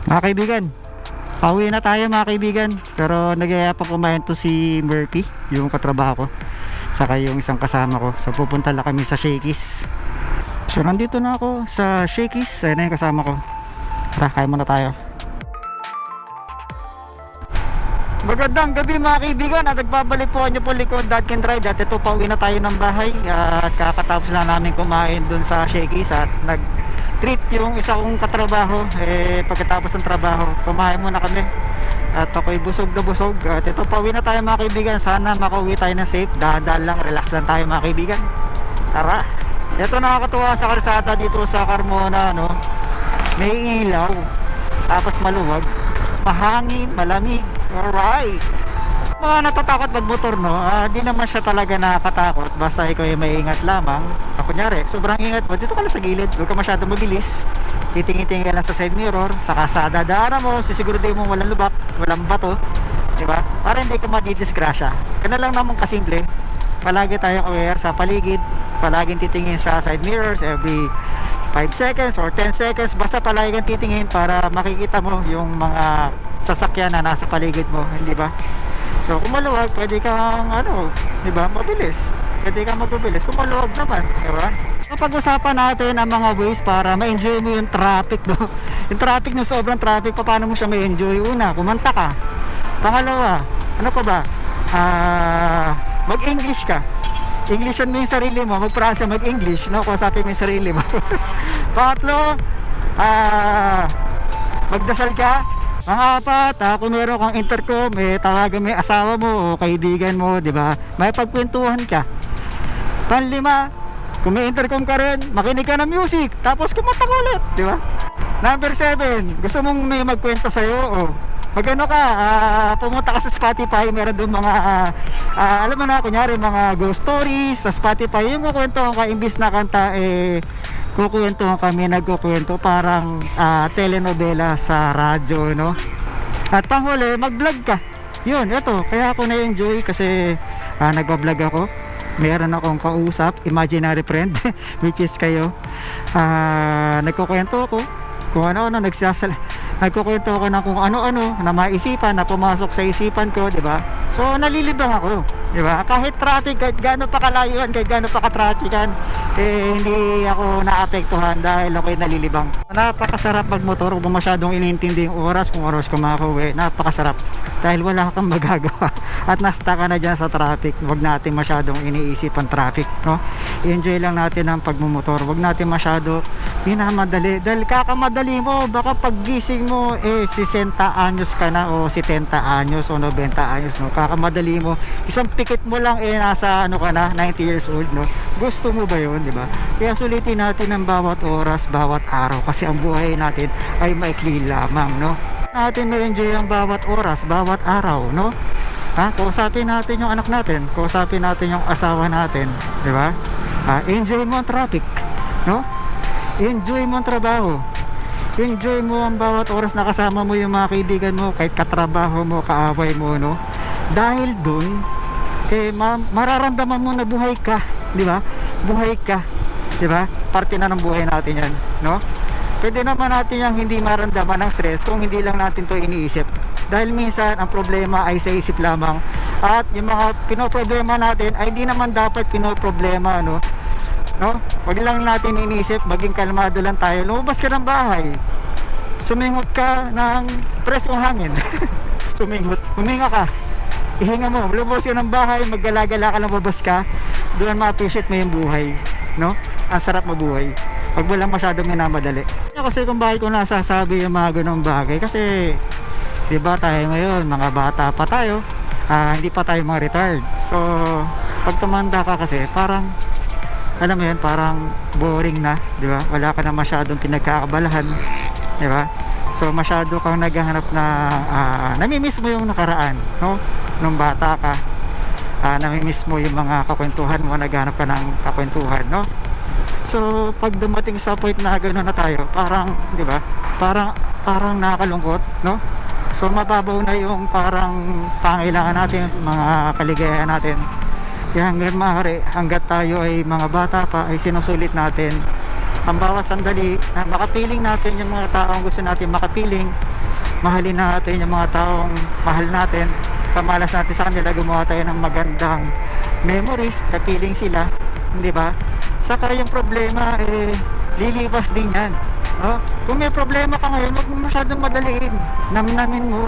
Mga kaibigan, pauwi na tayo mga kaibigan. Pero nagyaya pa kumain to si Murphy, yung katrabaho ko, saka yung isang kasama ko. So pupunta lang kami sa Shakey's. So nandito na ako sa Shakey's. Ayun na yung kasama ko. Tara, kain muna tayo. Magandang gabi mga kaibigan, at nagbabalik po nyo po likod Dad Can Ride. At ito, pauwi na tayo ng bahay. At kakatapos lang namin kumain dun sa Shakey's. At nag-treat yung isa kong katrabaho. Pagkatapos ng trabaho, kumain muna kami. At ako'y busog na busog. At ito, pauwi na tayo mga kaibigan. Sana makauwi tayo na safe. Dahan-dahan lang, relax lang tayo mga kaibigan. Tara. Ito, nakakatuwa sa kalsada dito sa Carmona, no? May ilaw, tapos maluwag, mahangin, malamig. Alright. Mga natatakot magmotor, no? Di naman siya talaga nakakatakot. Basta ikaw ay maingat lamang. Kunyari, sobrang ingat mo, dito ka lang sa gilid. Huwag ka masyadong mabilis. Titingin-tingin ka lang sa side mirror. Saka sa dadaanan mo, sisiguraduhin mo walang lubak, walang bato, diba? Para hindi ka madidisgrasya. Kaya lang naman kasimple. Palagi tayong aware sa paligid. Palaging titingin sa side mirrors every 5 seconds or 10 seconds. Basta palagi kang titingin para makikita mo yung mga sasakyan na nasa paligid mo, hindi ba? So kung maluwag, pwede kang di ba, mabilis. Pwede kang magbibilis kung maluwag naman, di ba? So pag-usapan natin ang mga ways para ma-enjoy mo yung traffic, no? Yung traffic, yung sobrang traffic, paano mo siya ma-enjoy? Una, kumanta ka. Pangalawa, ano pa ba? Mag-English ka. Englishan mo yung sarili mo, mag-Pransa, mag-English, no? Kausapin mo yung sarili mo. Pangatlo, magdasal ka. Pangapat, kung meron kang intercom, tawagan mo yung asawa mo o kaibigan mo, di ba? May pagkwentuhan ka. Panlima, kung may intercom ka rin, makinig ka ng music, tapos kumanta ka ulit, di ba? Number 7, gusto mong may magkwento sa'yo, magano ka, pumunta ka sa Spotify, meron doon mga, alam mo na, kunyari, mga ghost stories sa Spotify, yung kukwentuhan ka, imbis na kanta, kukwentuhan kami, nagkukwento, parang telenovela sa radyo, no? At panghuli, mag-vlog ka. Yun, ito, kaya ako na-enjoy kasi nagbablog ako. Meron akong kausap, imaginary friend, which is kayo. Nagkukwento ako kung ano-ano, nagkukwento ako ng kung ano-ano na maisipan, na pumasok sa isipan ko, di ba? So nalilibang ako, di ba? Kahit traffic, kahit gaano pa kalayuan, kahit gaano pa ka-traffican, hindi ako naapektuhan dahil ako'y nalilibang. Napakasarap magmotor, huwag mo masyadong inintindi yung oras, kung oras ka makauwi. Napakasarap dahil wala kang magagawa at nasta ka na dyan sa traffic. Huwag natin masyadong iniisip ang traffic, no? Enjoy lang natin ang pagmumotor, huwag natin masyado pinamadali dahil kakamadali mo, baka paggising mo 60 anyos ka na o 70 anyos o 90 anyos, no? Kakamadali mo, isang pikit mo lang nasa ka na, 90 years old, no? Gusto mo ba yun, di ba? Kaya sulitin natin ang bawat oras, bawat araw, kasi ang buhay natin ay maikli lamang, no? Natin ma-enjoy ang bawat oras, bawat araw, no? Kausapin natin yung anak natin, kausapin natin yung asawa natin, di ba? Enjoy mo ang traffic, no? Enjoy mo ang trabaho, enjoy mo ang bawat oras na kasama mo yung mga kaibigan mo, kahit katrabaho mo, kaaway mo, no? Dahil dun, mararamdaman mo na buhay ka, di ba? Buhay ka, di ba? Parte na ng buhay natin yan, no? Pwede naman natin yung hindi maramdaman ng stress kung hindi lang natin to iniisip. Dahil minsan ang problema ay sa isip lamang, at yung mga pinoproblema natin ay di naman dapat pinoproblema, no? Wag lang natin iniisip, maging kalmado lang tayo. Lumabas ka ng bahay, sumingot ka ng preskong hangin. Sumingot, huminga ka, ihinga mo, lumabas ka ng bahay, maggala-gala ka, lumabas ka, doon ma-appreciate mo yung buhay, no? Ang sarap mabuhay, wag mo lang masyadong minamadali. Kasi kung bakit ko nasasabi yung mga ganong bagay, kasi diba tayo ngayon, mga bata pa tayo, hindi pa tayo mga retired. So pag tumanda ka kasi, parang alam mo yun, parang boring na, di ba? Wala ka na masyadong pinagkakabalahan, di ba? So masyado kang naghahanap na namimiss mo yung nakaraan, no? Nung bata ka, namimiss mo yung mga kakwentuhan mo, naghahanap ka ng kakwentuhan, no? So pag dumating sa point na gano'n na tayo, parang, di ba? Parang nakakalungkot, no? So mababaw na yung parang pangailangan natin, mga kaligayahan natin. Kaya hanggang maaari, hanggat tayo ay mga bata pa, ay sinusulit natin ang bawat sandali na makapiling natin yung mga taong gusto natin makapiling, mahalin natin yung mga taong mahal natin, pamalas natin sa kanila, gumawa tayo ng magandang memories, kapiling sila, di ba? Saka yung problema lilipas din yan, no? Kung may problema ka ngayon, huwag mo masyadong madaliin, namnamin mo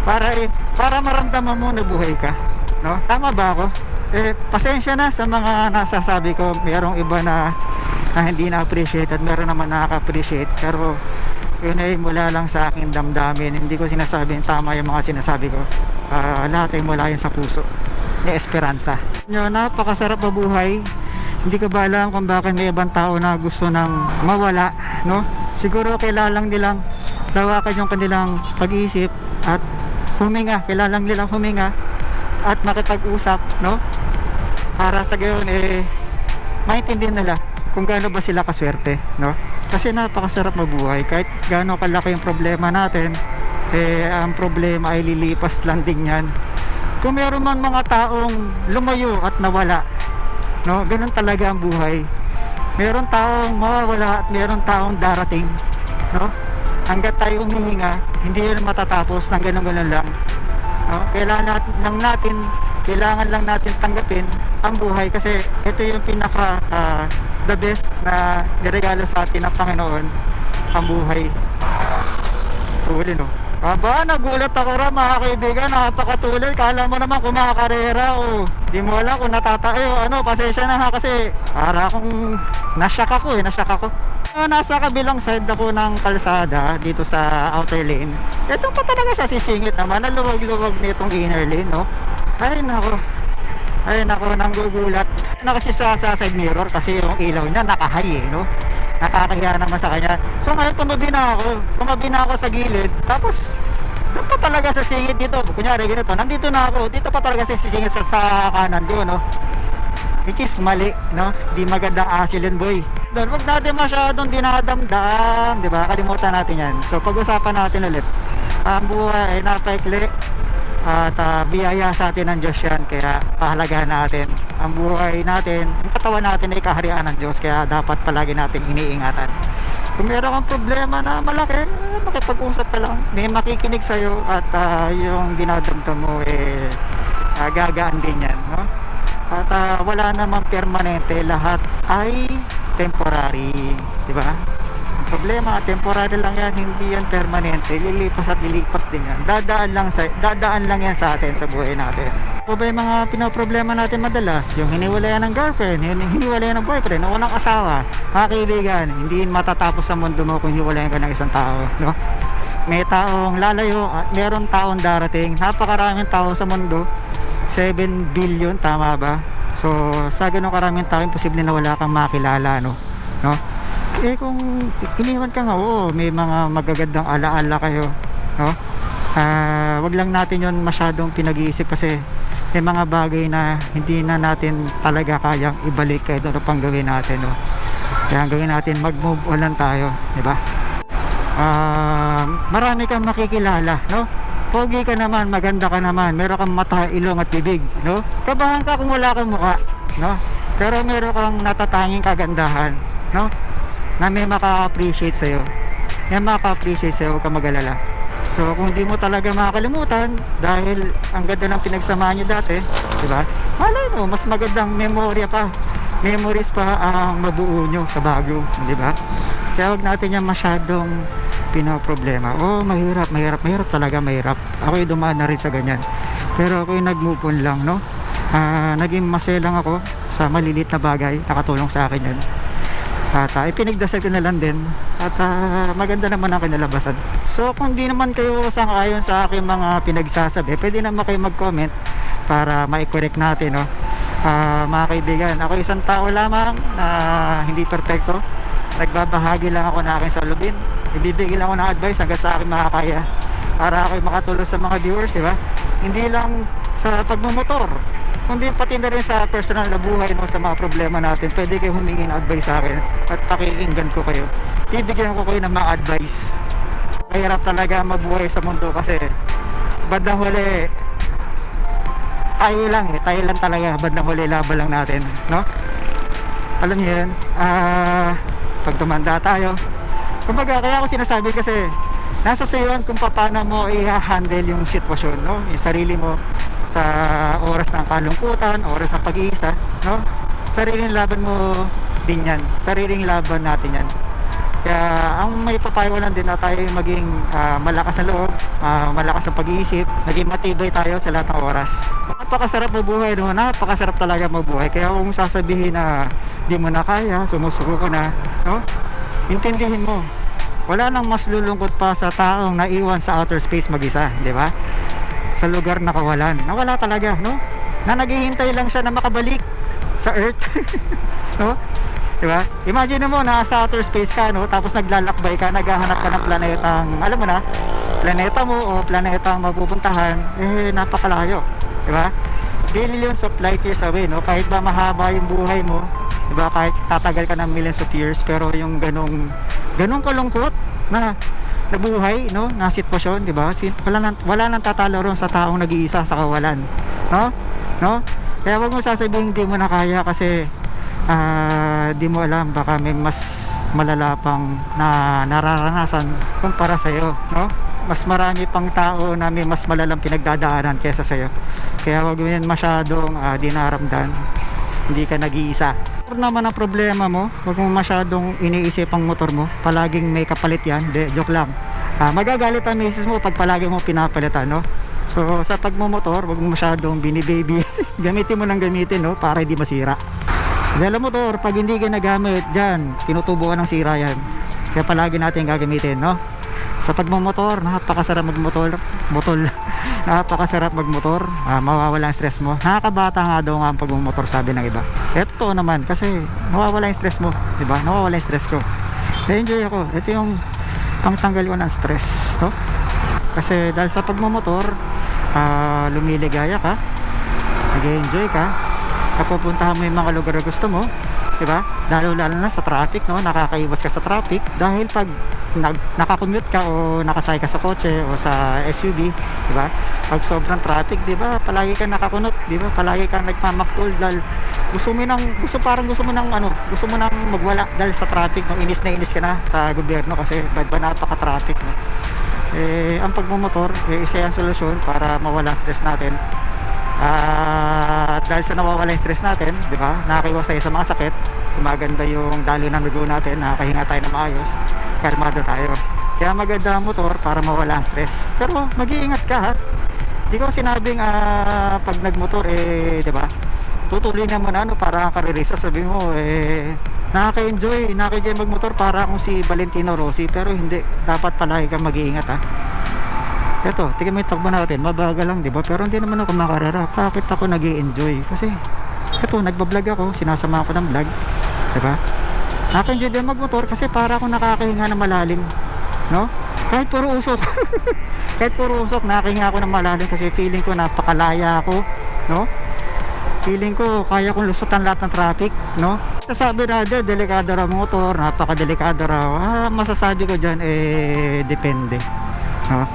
para maramdaman mo na buhay ka, no? Tama ba ako? Pasensya na sa mga nasasabi ko. Mayroong iba na hindi na-appreciate at meron naman nakaka-appreciate, pero yun ay mula lang sa aking damdamin. Hindi ko sinasabing tama yung mga sinasabi ko. Lahat ay mula yun sa puso, may esperanza. Napakasarap mabuhay. Hindi ko ba alam kung bakit may ibang tao na gusto nang mawala, no? Siguro kailangan nilang lawakan yung kanilang pag-iisip at huminga. Kailangan nilang huminga at makipag-usap, no? Para sa gayon maintindihan nila kung gaano ba sila kaswerte, no? Kasi napakasarap mabuhay. Kahit gaano kalaki yung problema natin, ang problema ay lilipas lang din yan. Kung meron man mga taong lumayo at nawala, no? Ganun talaga ang buhay. Meron taong mawawala at meron taong darating, no? Hanggat tayo humihinga, hindi yun matatapos ng ganun-ganun lang, no? Kailangan lang natin tanggapin ang buhay, kasi ito yung pinaka the best na niregalo sa atin ng Panginoon, ang buhay. Tuloy, no? Aba, nagulat ako ra mga kaibigan, napakatuloy. Kala mo naman kumakarera o di mo alam kung natatayo. Pasensya na ha, kasi para akong nasyak ako. Nasa kabilang side ako ng kalsada dito sa outer lane. Ito pa talaga siya sisingit naman, naluwag-luwag nitong inner lane, no? Ay nako, nanggugulat na kasi sa side mirror, kasi yung ilaw niya naka-high, no? Nakakahiya naman sa kanya. So ngayon tumabi na ako sa gilid, tapos doon pa talaga sa singit dito. Kunyari ganito, nandito na ako, dito pa talaga sa singit sa kanan ko, no? Which is mali, no? Di magandang asil yun, boy. Doon, wag natin masyadong dinadamdam, di ba? Kalimutan natin yan. So pag-usapan natin ulit, ang buhay ay napaikli at biyaya sa atin ng Diyos yan, kaya pahalagahan natin ang buhay natin. Ang katawan natin ay kaharian ng Diyos, kaya dapat palagi natin iniingatan. Kung meron kang problema na malaki, makipag-usap ka lang, may makikinig sa'yo, at yung dinadamdam mo gagaan din yan, no? At wala namang permanente, lahat ay temporary, di ba? Problema, temporary lang yan, hindi yan permanente. Lilipas at lilipas din yan. Dadaan lang yan sa atin, sa buhay natin. O ba yung mga pinaproblema natin madalas? Yung hiniwalayan ng girlfriend, yung hiniwalayan ng boyfriend, o unang asawa. Mga kaibigan, hindi matatapos sa mundo mo kung hiwalayan ka ng isang tao, no? May taong lalayo at meron taong darating. Napakaraming tao sa mundo, 7 billion, tama ba? So sa ganun karaming tao, imposible na wala kang makilala, no? Kung iniwan ka nga, may mga magagandang alaala kayo, no? Wag lang natin yon masyadong pinag-iisip, kasi may mga bagay na hindi na natin talaga kayang ibalik, kahit ano pang gawin natin, no? Kaya ang gawin natin, mag-move on lang tayo, di ba? Marami kang makikilala, no? Pogi ka naman, maganda ka naman, meron kang mata, ilong at bibig, no? Kabahan ka kung wala kang mukha, no? Pero meron kang natatanging kagandahan, no? Na may maka-appreciate sa'yo. Huwag kang mag-alala. So kung di mo talaga makakalimutan, dahil ang ganda ng pinagsamahan nyo dati, di ba? Malay mo, mas magandang memories pa ang mabuo nyo sa bago, di ba? Kaya huwag natin yan masyadong pinoproblema. Mahirap talaga. Ako'y dumaan na rin sa ganyan. Pero ako'y nag-move on lang, no? Naging masaya lang ako sa maliliit na bagay, nakatulong sa akin yan. At ipinagdasal ko na lang din, at maganda naman ang kinalabasan. So kung di naman kayo sang-ayon sa aking mga pinagsasabi, pwede naman kayo mag-comment para ma-correct natin, no? Mga kaibigan, ako isang tao lamang na hindi perfecto. Nagbabahagi lang ako ng aking salubin, ibibigay lang ako ng advice hanggang sa aking makakaya, para ako'y makatulong sa mga viewers, di ba? Hindi lang sa pagmumotor, kundi pati na rin sa personal na buhay, no, sa mga problema natin. Pwede kayo humingi ng advice sa akin at pakinggan ko kayo. Bibigyan ko kayo ng mga advice. Mahirap talaga mabuhay sa mundo, kasi bandang huli tayo lang talaga. Bandang huli laban lang natin, no? Alam niyo yun, pag tumanda tayo, kumbaga, kaya ako sinasabi, kasi nasa sa yun kung paano mo i-handle yung sitwasyon, no? Yung sarili mo sa oras ng kalungkutan, oras ng pag-iisa, no? Sariling laban mo din yan, sariling laban natin yan. Kaya ang may papayo lang din na tayo maging malakas sa loob, malakas sa pag-iisip, naging matibay tayo sa lahat ng oras. Napakasarap mabuhay, no? Napakasarap talaga mabuhay. Kaya kung sasabihin na di mo na kaya, sumusuko ko na, no? Intindihin mo, wala nang mas lulungkot pa sa taong naiwan sa outer space mag-isa, di ba? Sa lugar na kawalan, nawala talaga, no? Na naghihintay lang siya na makabalik sa Earth, no? Diba? Imagine mo, nasa outer space ka, no? Tapos naglalakbay ka, naghahanap ka ng planetang, alam mo na, planeta mo o planetang mapupuntahan, napakalayo, diba? Billions of light years away, no? Kahit ba mahaba yung buhay mo, diba? Kahit tatagal ka ng millions of years, pero yung ganong kalungkot na buhay, no? Na sitwasyon, diba? Wala nang tatalo ron sa taong nag-iisa sa kawalan, no? No? Kaya wag mo sasabihin hindi mo na kaya kasi di mo alam, baka may mas malala pang na nararanasan kumpara sa iyo, no? Mas marami pang tao na may mas malalang pinagdadaanan kaysa sa iyo. Kaya wag mo yan masyadong dinaramdan. Hindi ka nag-iisa. Kung naman ang problema mo, wag mo masyadong iniisip ang motor mo. Palaging may kapalit yan. Joke lang. Magagalit ang misis mo pag palagi mo pinapalitan, no? So sa pagmumotor, wag mo masyadong binibaby. Gamitin mo ng gamitin, no? Para hindi masira. Dahil ang motor, pag hindi ka nagamit dyan, tinutubuan ng sira yan. Kaya palagi natin gagamitin, no? Sa pagmumotor, napakasarap magmotor. Napakasarap magmotor. Mawawala ang stress mo. Nakakabata nga daw nga ang pagmumotor, sabi ng iba. Ito naman, kasi nawawala yung stress mo, diba? Nawawala yung stress ko. Na-enjoy ako. Ito yung pangtanggal ko ng stress, no? Kasi dahil sa pagmumotor, lumiligaya ka, nag-enjoy ka, pupuntahan mo yung mga lugar na gusto mo, diba? Lalo na sa traffic, no? Nakakaiwas ka sa traffic dahil pag nakakommute ka o nakasakay ka sa kotse o sa SUV, diba? Pag sobrang traffic, diba? Palagi ka nakakunot, diba? Palagi ka nagmamaktol dahil gusto mo nang magwala dahil sa traffic, no? Inis na inis ka na sa gobyerno kasi napaka-traffic, no? Ang pagmumotor, isa yung solusyon para mawala stress natin. At dahil sa nawawala yung stress natin, di ba? Nakakaiwas tayo sa mga sakit, gumaganda yung daloy ng dugo natin, nakakahinga tayo na maayos, kalmado tayo. Kaya maganda ang motor para mawala ang stress. Pero mag-iingat ka, ha? Di ko sinabing pag nagmotor, di ba? Tutuloy naman para karirisa, sabi mo, nakaka-enjoy magmotor para akong si Valentino Rossi, pero hindi. Dapat palagi kang mag-iingat, ha? Ito, tingnan mo yung takbo natin, mabagal lang, di ba? Pero hindi naman ako makarera. Bakit ako nag-i-enjoy? Kasi, ito, nagbablog ako, sinasama ko ng vlog, di ba? Naka-enjoy din magmotor kasi para ako nakakahinga na malalim, no? Kahit puro usok. Kahit puro usok, nakahinga ako ng malalim kasi feeling ko napakalaya ako, no? Feeling ko kaya kong lusutan lahat ng traffic, no? Sasabi na delikado raw motor, napakadelikado raw. Masasabi ko dyan, depende, no?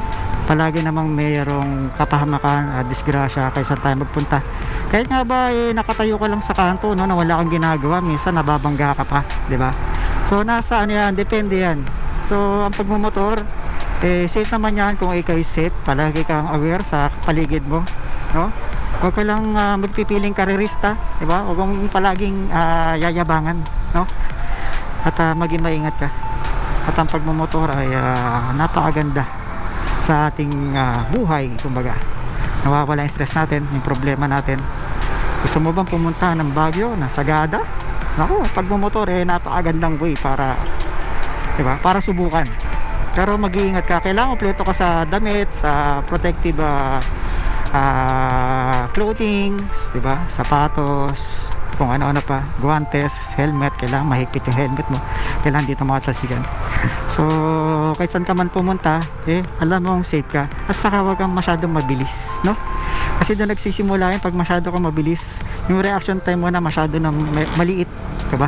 Palagi namang mayroong kapahamakan, disgrasya kaysa tayo magpunta. Kahit nga ba nakatayo ka lang sa kanto, no, na wala kang ginagawa, minsan nababangga ka pa, di ba? So nasa yan, depende yan. So ang pagmumotor, safe naman yan kung ikaw is safe. Palagi kang aware sa paligid mo, no? Huwag ka lang magpipiling karerista, di ba? Huwag kang palaging yayabangan, no? At maging maingat ka. At ang pagmumotor ay napakaganda sa ating buhay, kumbaga. Nawawala yung stress natin, yung problema natin. Gusto mo bang pumunta ng Baguio, ng Sagada? Naku, pagmumotor napakagandang way para, diba? Para subukan. Pero mag-iingat ka, kailangan kompleto ka sa damit, sa protective clothing, diba? Sapatos, kung ano-ano pa, guantes, helmet, kailangan mahigpit yung helmet mo, kailangan dito makatalsikan. So kahit saan ka man pumunta, alam mo safe ka, at saka huwag kang masyadong mabilis, no? Kasi doon nagsisimula yun, pag masyado kang mabilis, yung reaction time mo na masyado na maliit, diba?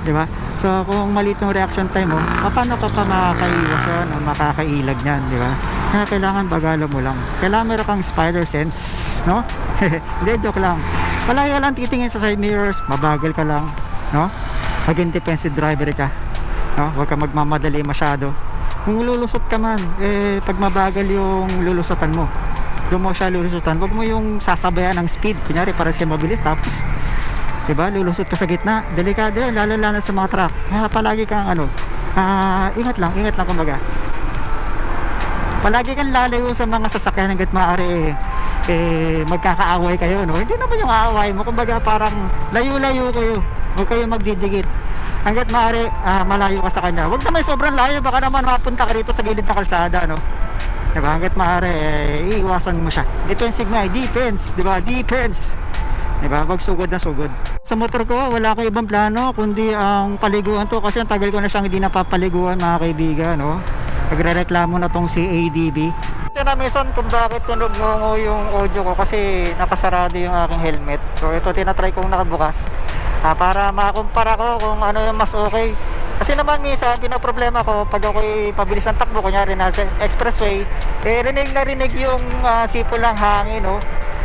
Diba? So kung maliit yung reaction time mo, paano ka pa makakaiwas yan o makakailag nyan, diba? Kaya kailangan bagalo mo lang, kailangan meron kang spider sense, no? Hindi, joke lang. Palagi ka lang titingin sa side mirrors, mabagal ka lang, no? Maging defensive driver ka, no? Huwag ka magmamadali masyado. Kung lulusot ka man, pag mabagal yung lulusotan mo, doon mo siya lulusotan, wag mo yung sasabayan ng speed. Kunyari, para siya mabilis, tapos, diba, lulusot ka sa gitna. Delikado yan, lalo sa mga truck. Palagi kang ingat lang kumbaga. Palagi kang lalayo sa mga sasakyan hanggat maaari magkakaaway kayo, no? Hindi naman yung aaway mo, kumbaga parang layo-layo kayo. Huwag kayo magdidikit. Hanggat maaari, malayo ka sa kanya. Huwag naman sobrang layo, baka naman mapunta ka rito sa gilid ng kalsada, no? Diba? Hanggat maaari, iiwasan mo siya. Defensive nga, defense, diba? Defense. Diba? Wag sugod na sugod. Sa motor ko, wala ko ibang plano kundi ang paliguan to, kasi ang tagal ko na siyang hindi napapaliguan, mga kaibigan, no? Nagrereklamo na tong si ADB. Ito na minsan kung bakit tunog ngongo yung audio ko, kasi nakasarado yung aking helmet. So ito tinatry kong nakabukas para makumpara ko kung ano yung mas okay. Kasi naman minsan pinaproblema ko pag ako'y pabilis ang takbo, kunyari nasa expressway, rinig yung sipol ng hangin, no?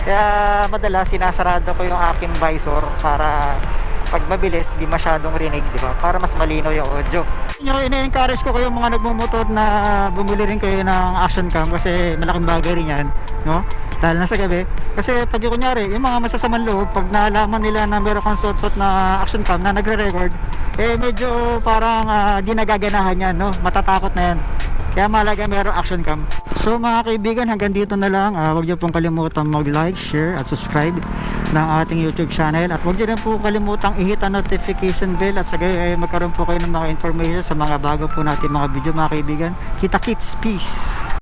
Kaya madalas sinasarado ko yung aking visor para pag mabilis di masyadong rinig, di ba? Para mas malinaw yung audio. Ine-encourage ko kayo mga nagmumotor na bumili rin kayo ng action cam, kasi malaking bagay rin yan, no? Dahil nasa gabi. Kasi pag kunyari, yung mga masasamang loob, pag naalaman nila na meron kang suot na action cam na nagre-record, medyo parang di nagaganahan yan, no? Matatakot na yan. Kaya mahalaga meron action cam. So mga kaibigan, hanggang dito na lang. Huwag niyo pong kalimutan mag-like, share at subscribe ng ating YouTube channel. At huwag niyo rin po kalimutang i-hit ang notification bell, at sa gayon ay magkaroon po kayo ng mga information sa mga bago po natin mga video, mga kaibigan. Kita kits, peace!